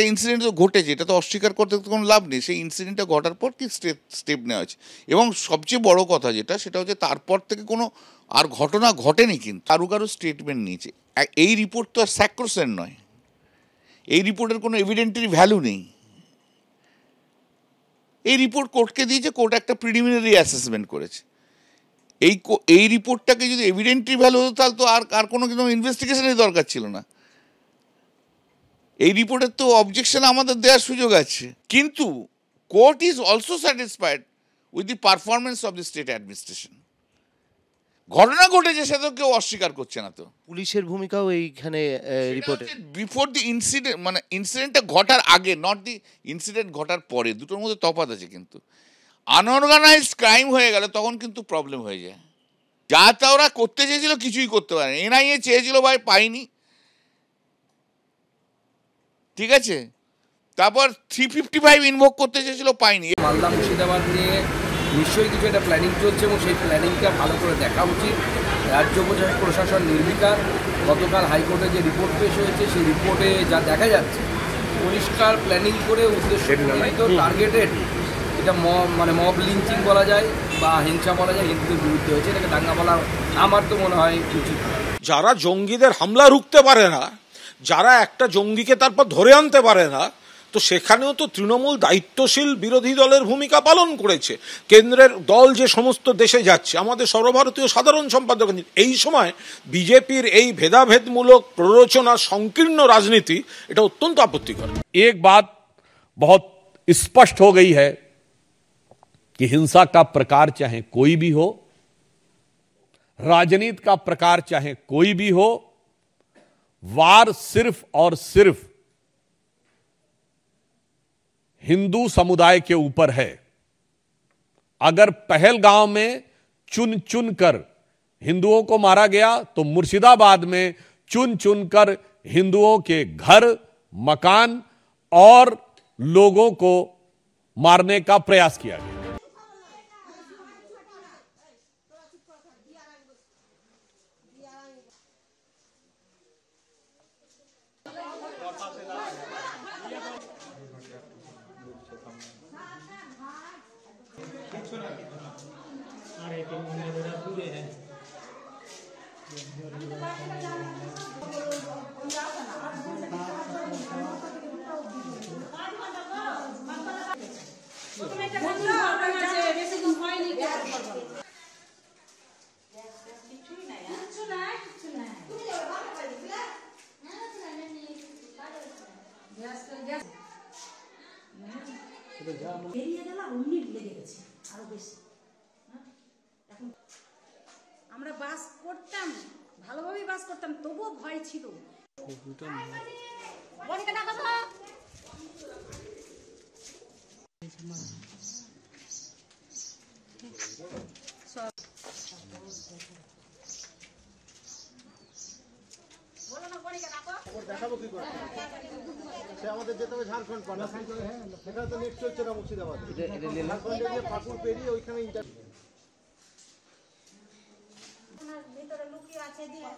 একটা ইনসিডেন্ট তো ঘটেছে, এটা তো অস্বীকার করতে কোনো লাভ নেই। সেই ইনসিডেন্টটা ঘটার পর কি স্টেপ নেওয়া হয়েছে, এবং সবচেয়ে বড় কথা যেটা সেটা হচ্ছে তারপর থেকে কোনো আর ঘটনা ঘটেনি, কিন্তু কারো স্টেটমেন্ট নিয়েছে। এই রিপোর্ট তো আর স্যাক্রোসেন্ট নয়, এই রিপোর্টের কোনো এভিডেন্টারি ভ্যালু নেই। এই রিপোর্ট কোর্টকে দিয়েছে, কোর্ট একটা প্রিলিমিনারি অ্যাসেসমেন্ট করেছে। এই রিপোর্টটাকে যদি এভিডেন্টারি ভ্যালু হতো তাহলে তো আর কোনো কিন্তু ইনভেস্টিগেশনের দরকার ছিল না। এই রিপোর্টের তো অবজেকশন আমাদের দেওয়ার সুযোগ আছে, কিন্তু court is also satisfied with the performance of the state administration. ঘটনা ঘটেছে সেটা তো কেউ অস্বীকার করছে না। তো পুলিশের ভূমিকাও এইখানে রিপোর্টে বিফোর দি ইনসিডেন্ট, মানে ইনসিডেন্টটা ঘটার আগে, নট দি ইনসিডেন্ট ঘটার পরে, দুটোর মধ্যে তফাৎ আছে। কিন্তু আনঅর্গানাইজড ক্রাইম হয়ে গেলে তখন কিন্তু প্রবলেম হয়ে যায়। যা তা ওরা করতে চেয়েছিল কিছুই করতে পারেনি। এনআইএ চেয়েছিল ভাই, পাইনি, ঠিক আছে। তারপর 355 ইনভোক করতে চেয়েছিল, পাইনি। মালদা মুর্শিদাবাদ নিয়ে নিশ্চয়ই কিছু একটা প্ল্যানিং চলছে, এবং সেই প্ল্যানিংটা ভালো করে দেখা উচিত। রাজ্য প্রশাসন নির্বিকার। গতকাল হাইকোর্টে যে রিপোর্ট পেশ হয়েছে, সেই রিপোর্টে যা দেখা যাচ্ছে, পরিষ্কার প্ল্যানিং করে উদ্দেশ্য টার্গেটেড, এটা মব লিঞ্চিং বলা যায় বা হিংসা বলা যায়, হিন্দুদের বিরুদ্ধে হয়েছে। এটাকে দাঙ্গা বলা আমার তো মনে হয় উচিত। যারা জঙ্গিদের হামলা রুখতে পারে না, যারা একটা জঙ্গিকে তারপর ধরে আনতে পারে না, তো সেখানেও তো তৃণমূল দায়িত্বশীল বিরোধী দলের ভূমিকা পালন করেছে। কেন্দ্রের দল যে সমস্ত দেশে যাচ্ছে, আমাদের সর্বভারতীয় সাধারণ সম্পাদক, এই সময় বিজেপির এই ভেদাভেদমূলক প্ররোচনা সংকীর্ণ রাজনীতি, এটা অত্যন্ত আপত্তিকর। एक बात बहुत स्पष्ट हो गई है कि हिंसा का प्रकार चाहे कोई भी हो, राजनीति का प्रकार चाहे कोई भी हो, वार सिर्फ और सिर्फ हिंदू समुदाय के ऊपर है। अगर पहलगांव में चुन चुन कर हिंदुओं को मारा गया, तो मुर्शिदाबाद में चुन चुन कर हिंदुओं के घर, मकान और लोगों को मारने का प्रयास किया गया। আমরা বাস করতাম, ভালোভাবেই বাস করতাম, তবুও ভয় ছিল। দেখাবো কি করে, সে আমাদের যেতে হবে ঝাড়খণ্ড, সেখানে তো নেট চলছে না মুর্শিদাবাদ, ঝাড়খণ্ডে গিয়ে ফাঁকুর পেরিয়ে ওইখানে ভিতরে লুকিয়ে আছে দিয়ে